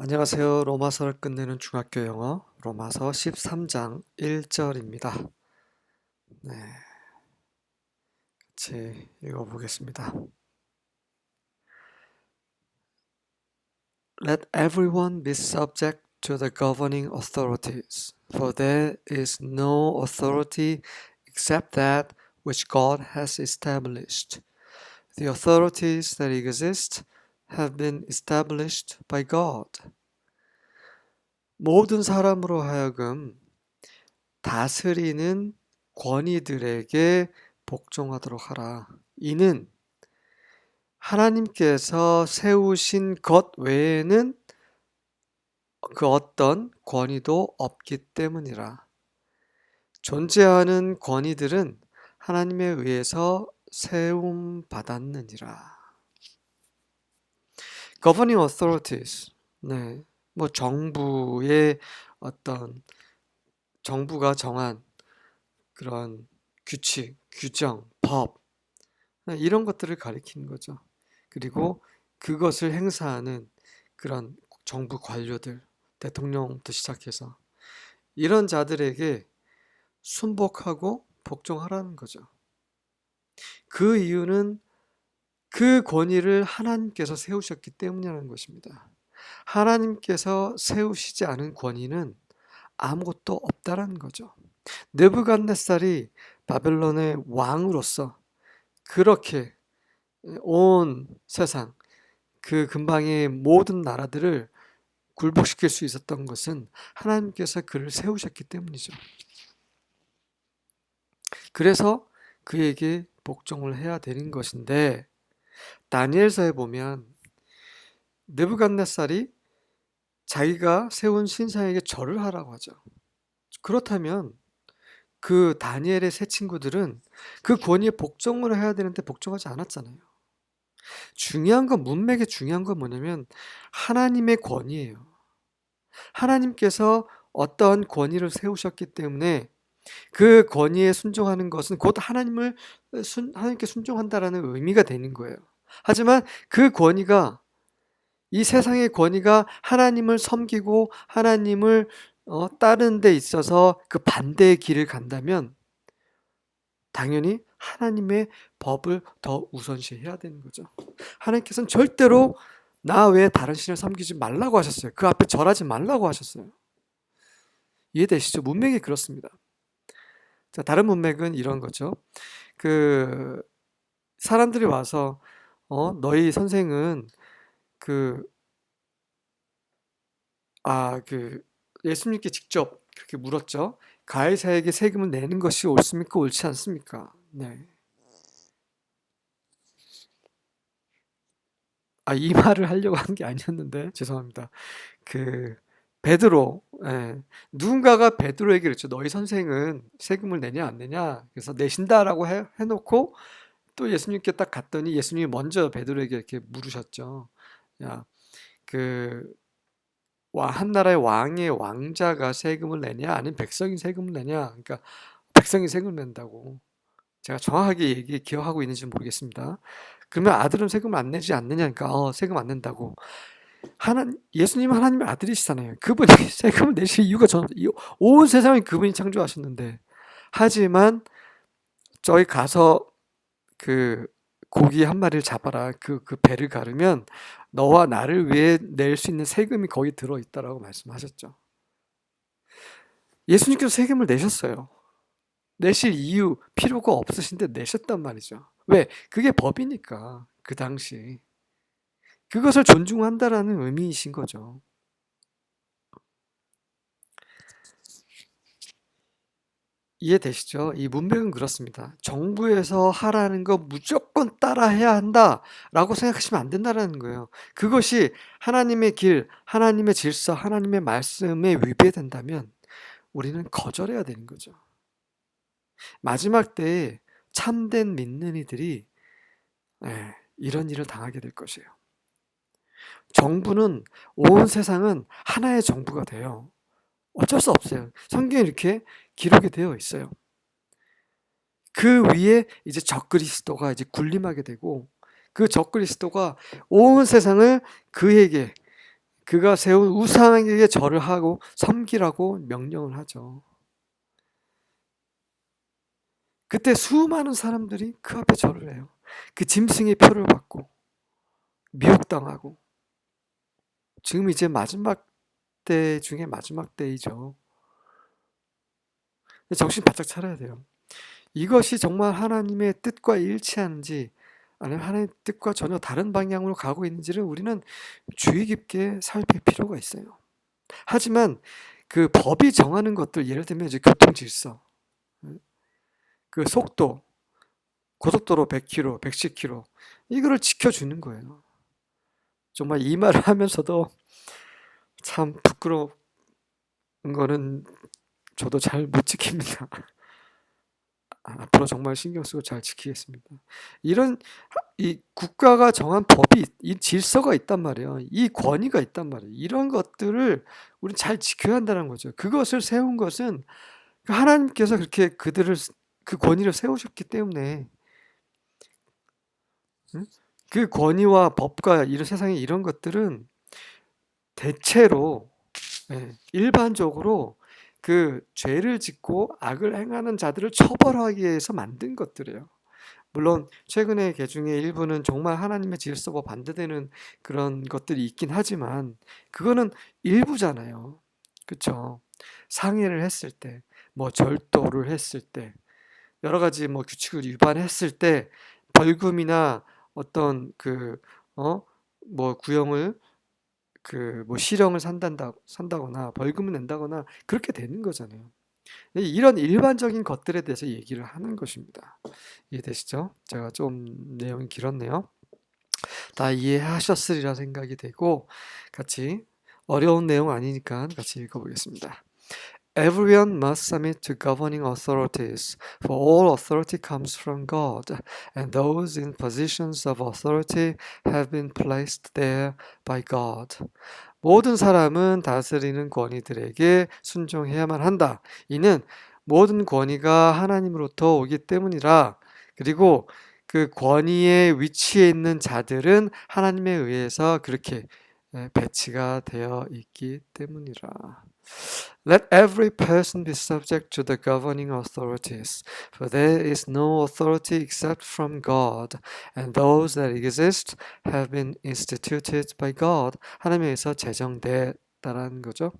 안녕하세요. 로마서를 끝내는 중학교 영어 로마서 13장 1절입니다. 네, 같이 읽어보겠습니다. Let everyone be subject to the governing authorities, for there is no authority except that which God has established. The authorities that exist have been established by God. 모든 사람으로 하여금 다스리는 권위들에게 복종하도록 하라. 이는 하나님께서 세우신 것 외에는 그 어떤 권위도 없기 때문이라. 존재하는 권위들은 하나님에 의해서 세움 받았느니라. Governing authorities. 네. 뭐 정부의 어떤 정부가 정한 그런 규칙, 규정, 법 이런 것들을 가리키는 거죠. 그리고 그것을 행사하는 그런 정부 관료들, 대통령부터 시작해서 이런 자들에게 순복하고 복종하라는 거죠. 그 이유는 그 권위를 하나님께서 세우셨기 때문이라는 것입니다. 하나님께서 세우시지 않은 권위는 아무것도 없다라는 거죠. 느부갓네살이 바벨론의 왕으로서 그렇게 온 세상 그 근방의 모든 나라들을 굴복시킬 수 있었던 것은 하나님께서 그를 세우셨기 때문이죠. 그래서 그에게 복종을 해야 되는 것인데 다니엘서에 보면 느부갓네살이 자기가 세운 신상에게 절을 하라고 하죠. 그렇다면 그 다니엘의 세 친구들은 그 권위에 복종을 해야 되는데 복종하지 않았잖아요. 중요한 건 문맥에 중요한 건 뭐냐면 하나님의 권위예요. 하나님께서 어떤 권위를 세우셨기 때문에 그 권위에 순종하는 것은 곧 하나님께 순종한다라는 의미가 되는 거예요. 하지만 그 권위가 이 세상의 권위가 하나님을 섬기고 하나님을 따르는 데 있어서 그 반대의 길을 간다면 당연히 하나님의 법을 더 우선시해야 되는 거죠. 하나님께서는 절대로 나 외에 다른 신을 섬기지 말라고 하셨어요. 그 앞에 절하지 말라고 하셨어요. 이해되시죠? 문맥이 그렇습니다. 자, 다른 문맥은 이런 거죠. 그 사람들이 와서 너희 선생은 예수님께 직접 그렇게 물었죠. 가이사에게 세금을 내는 것이 옳습니까? 옳지 않습니까? 네. 이 말을 하려고 한 게 아니었는데 죄송합니다. 베드로, 누군가가 베드로에게 그랬죠. 너희 선생은 세금을 내냐 안 내냐? 그래서 내신다라고 해놓고 또 예수님께 딱 갔더니 예수님이 먼저 베드로에게 이렇게 물으셨죠. 야, 한 나라의 왕의 왕자가 세금을 내냐 아니면 백성이 세금을 내냐? 그러니까 백성이 세금을 낸다고. 제가 정확하게 기억하고 있는지 모르겠습니다. 그러면 아들은 세금을 안 내지 않느냐? 그러니까 세금 안 낸다고. 예수님은 하나님의 아들이시잖아요. 그분이 세금을 내실 이유가 온 세상을 그분이 창조하셨는데 하지만 저희 가서 고기 한 마리를 잡아라. 그 배를 가르면 너와 나를 위해 낼 수 있는 세금이 거기 들어있다라고 말씀하셨죠. 예수님께서 세금을 내셨어요. 내실 이유, 필요가 없으신데 내셨단 말이죠. 왜? 그게 법이니까 그 당시. 그것을 존중한다라는 의미이신 거죠. 이해되시죠? 이 문맥은 그렇습니다. 정부에서 하라는 거 무조건 따라해야 한다라고 생각하시면 안 된다는 거예요. 그것이 하나님의 길, 하나님의 질서, 하나님의 말씀에 위배된다면 우리는 거절해야 되는 거죠. 마지막 때에 참된 믿는 이들이 이런 일을 당하게 될 것이에요. 정부는 온 세상은 하나의 정부가 돼요. 어쩔 수 없어요. 성경에 이렇게 기록이 되어 있어요. 그 위에 이제 적그리스도가 이제 군림하게 되고 그 적그리스도가 온 세상을 그에게 그가 세운 우상에게 절을 하고 섬기라고 명령을 하죠. 그때 수많은 사람들이 그 앞에 절을 해요. 그 짐승의 표를 받고 미혹당하고. 지금 이제 마지막 때 중에 마지막 때이죠. 정신 바짝 차려야 돼요. 이것이 정말 하나님의 뜻과 일치하는지 아니면 하나님의 뜻과 전혀 다른 방향으로 가고 있는지를 우리는 주의 깊게 살필 필요가 있어요. 하지만 그 법이 정하는 것들, 예를 들면 이제 교통 질서, 그 속도, 고속도로 100km, 110km 이거를 지켜주는 거예요. 정말 이 말을 하면서도 참 부끄러운 거는 저도 잘 못 지킵니다. 앞으로 정말 신경 쓰고 잘 지키겠습니다. 이런 이 국가가 정한 법이 이 질서가 있단 말이에요. 이 권위가 있단 말이에요. 이런 것들을 우리는 잘 지켜야 한다는 거죠. 그것을 세운 것은 하나님께서 그렇게 그들을 그 권위를 세우셨기 때문에 그 권위와 법과 이런 세상에 이런 것들은 대체로 일반적으로 그 죄를 짓고 악을 행하는 자들을 처벌하기 위해서 만든 것들이에요. 물론 최근에 개 중에 일부는 정말 하나님의 질서와 반대되는 그런 것들이 있긴 하지만 그거는 일부잖아요. 그렇죠? 상해를 했을 때, 뭐 절도를 했을 때, 여러 가지 뭐 규칙을 위반했을 때 벌금이나 어떤 뭐 구형을 뭐 실형을 산다거나 벌금을 낸다거나 그렇게 되는 거잖아요. 이런 일반적인 것들에 대해서 얘기를 하는 것입니다. 이해되시죠? 제가 좀 내용이 길었네요. 다 이해하셨으리라 생각이 되고 같이 어려운 내용 아니니까 같이 읽어보겠습니다. Everyone must submit to governing authorities, for all authority comes from God, and those in positions of authority have been placed there by God. 모든 사람은 다스리는 권위들에게 순종해야만 한다. 이는 모든 권위가 하나님으로부터 오기 때문이라. 그리고 그 권위에 위치해 있는 자들은 하나님에 의해서 그렇게 배치가 되어 있기 때문이라. Let every person be subject to the governing authorities, for there is no authority except from God, and those that exist have been instituted by God. 하나님에서 제정됐다라는 거죠.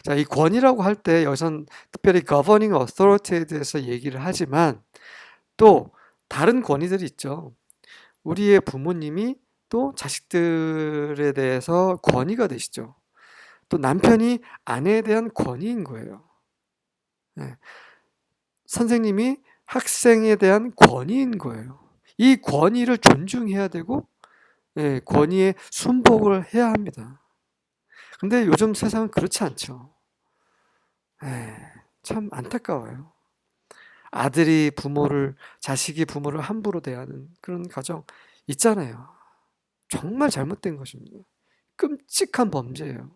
자, 이 권위라고 할 때 여기선 특별히 governing authority에 대해서 얘기를 하지만 또 다른 권위들이 있죠. 우리의 부모님이 또 자식들에 대해서 권위가 되시죠. 또 남편이 아내에 대한 권위인 거예요. 네. 선생님이 학생에 대한 권위인 거예요. 이 권위를 존중해야 되고 권위에 순복을 해야 합니다. 근데 요즘 세상은 그렇지 않죠. 참 안타까워요. 자식이 부모를 함부로 대하는 그런 가정 있잖아요. 정말 잘못된 것입니다. 끔찍한 범죄예요.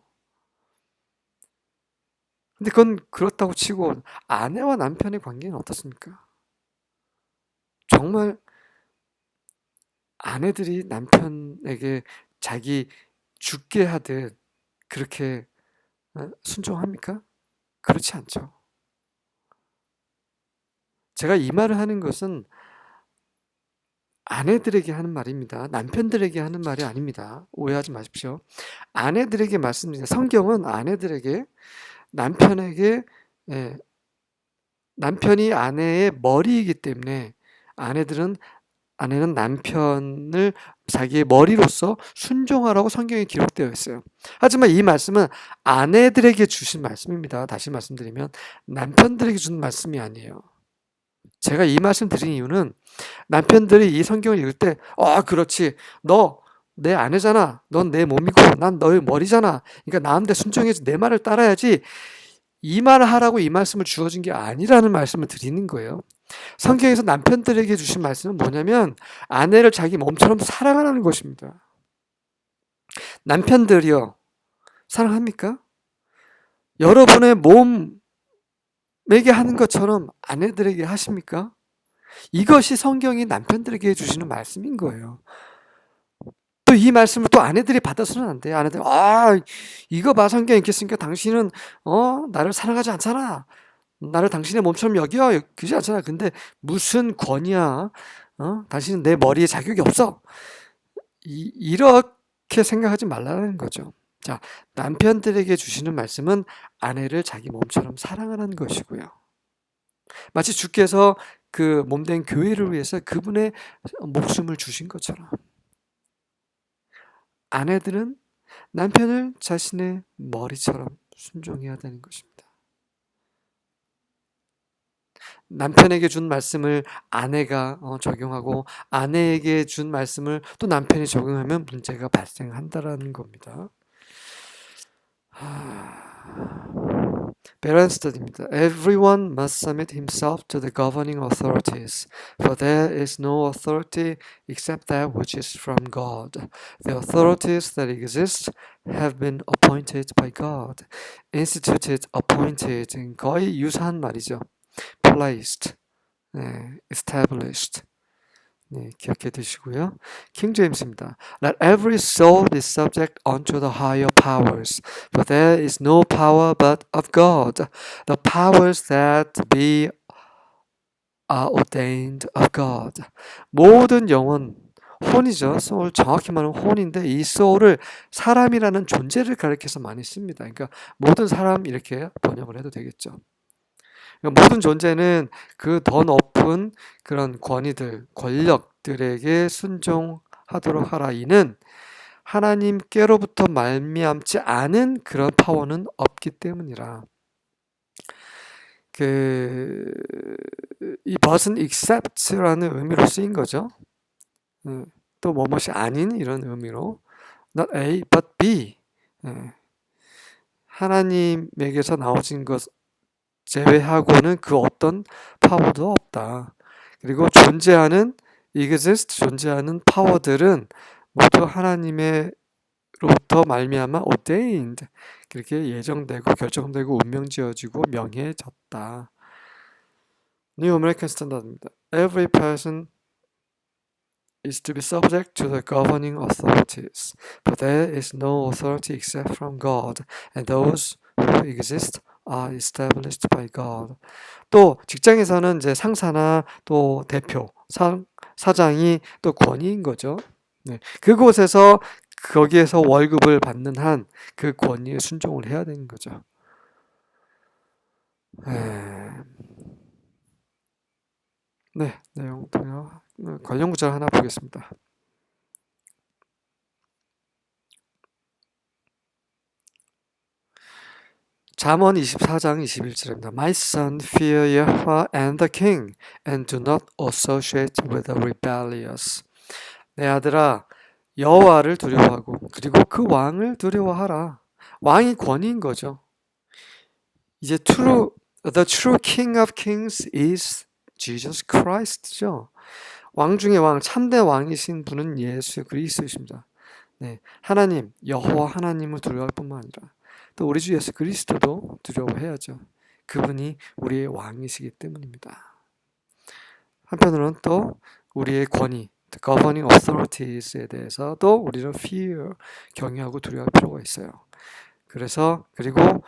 근데 그건 그렇다고 치고 아내와 남편의 관계는 어떻습니까? 정말 아내들이 남편에게 자기 죽게 하듯 그렇게 순종합니까? 그렇지 않죠. 제가 이 말을 하는 것은 아내들에게 하는 말입니다. 남편들에게 하는 말이 아닙니다. 오해하지 마십시오. 아내들에게 말씀드립니다. 성경은 아내들에게 남편에게 남편이 아내의 머리이기 때문에 아내는 남편을 자기의 머리로서 순종하라고 성경에 기록되어 있어요. 하지만 이 말씀은 아내들에게 주신 말씀입니다. 다시 말씀드리면 남편들에게 주는 말씀이 아니에요. 제가 이 말씀 드린 이유는 남편들이 이 성경을 읽을 때 그렇지. 너 내 아내잖아. 넌 내 몸이고 난 너의 머리잖아. 그러니까 나한테 순종해서 내 말을 따라야지. 이 말을 하라고 이 말씀을 주어진 게 아니라는 말씀을 드리는 거예요. 성경에서 남편들에게 주신 말씀은 뭐냐면 아내를 자기 몸처럼 사랑하라는 것입니다. 남편들이요. 사랑합니까? 여러분의 몸에게 하는 것처럼 아내들에게 하십니까? 이것이 성경이 남편들에게 주시는 말씀인 거예요. 또 이 말씀을 또 아내들이 받아서는 안 돼요. 아내들, 이거 봐, 성경 읽겠으니까 당신은 나를 사랑하지 않잖아. 나를 당신의 몸처럼 여겨. 그러지 않잖아. 근데 무슨 권위야? 당신은 내 머리에 자격이 없어. 이렇게 생각하지 말라는 거죠. 자, 남편들에게 주시는 말씀은 아내를 자기 몸처럼 사랑하는 것이고요. 마치 주께서 그 몸된 교회를 위해서 그분의 목숨을 주신 것처럼 아내들은 남편을 자신의 머리처럼 순종해야 되는 것입니다. 남편에게 준 말씀을 아내가 적용하고 아내에게 준 말씀을 또 남편이 적용하면 문제가 발생한다라는 겁니다. 베란 스터디입니다. Everyone must submit himself to the governing authorities, for there is no authority except that which is from God. The authorities that exist have been appointed by God. Instituted, appointed, 거의 유사한 말이죠. Placed, established. 네, 기억해 두시고요. 킹 제임스입니다. Let every soul be subject unto the higher powers, for there is no power but of God. The powers that be are ordained of God. 모든 영혼, 혼이죠. 소울, 정확히 말하면 혼인데 이 소울을 사람이라는 존재를 가리켜서 많이 씁니다. 그러니까 모든 사람 이렇게 번역을 해도 되겠죠. 모든 존재는 그 더 높은 그런 권위들, 권력들에게 순종하도록 하라. 이는 하나님께로부터 말미암지 않은 그런 파워는 없기 때문이라. 이 but은 except라는 의미로 쓰인 거죠. 또 뭐뭇이 아닌 이런 의미로 not A but B. 하나님에게서 나오신 것 제외하고는 그 어떤 파워도 없다. 그리고 존재하는 파워들은 모두 하나님으로부터 말미암아 ordained, 그렇게 예정되고 결정되고 운명지어지고 명해졌다. New American Standard입니다. Every person is to be subject to the governing authorities, but there is no authority except from God, and those who exist are established by God. 또 직장에서는 이제 상사나 또 대표, 사장이 또 권위인 거죠. 네. 그곳에서 거기에서 월급을 받는 한 그 권위에 순종을 해야 되는 거죠. 네, 내용 통역 관련 구절 하나 보겠습니다. 잠언 24장 21절입니다. My son, fear Yahweh and the king, and do not associate with the rebellious. 내 아들아, 여호와를 두려워하고 그리고 그 왕을 두려워하라. 왕이 권위인 거죠. 이제 the true king of kings is Jesus Christ죠. 왕 중에 왕, 참된 왕이신 분은 예수 그리스도이십니다. 네, 하나님, 여호와 하나님을 두려워할 뿐만 아니라 또 우리 주 예수 그리스도도 두려워해야죠. 그분이 우리의 왕이시기 때문입니다. 한편으로는 또 우리의 권위, the governing authorities에 대해서도 우리는 fear, 경외하고 두려워할 필요가 있어요. 그리고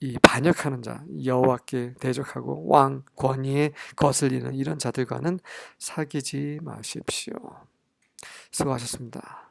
이 반역하는 자, 여호와께 대적하고 왕, 권위에 거슬리는 이런 자들과는 사귀지 마십시오. 수고하셨습니다.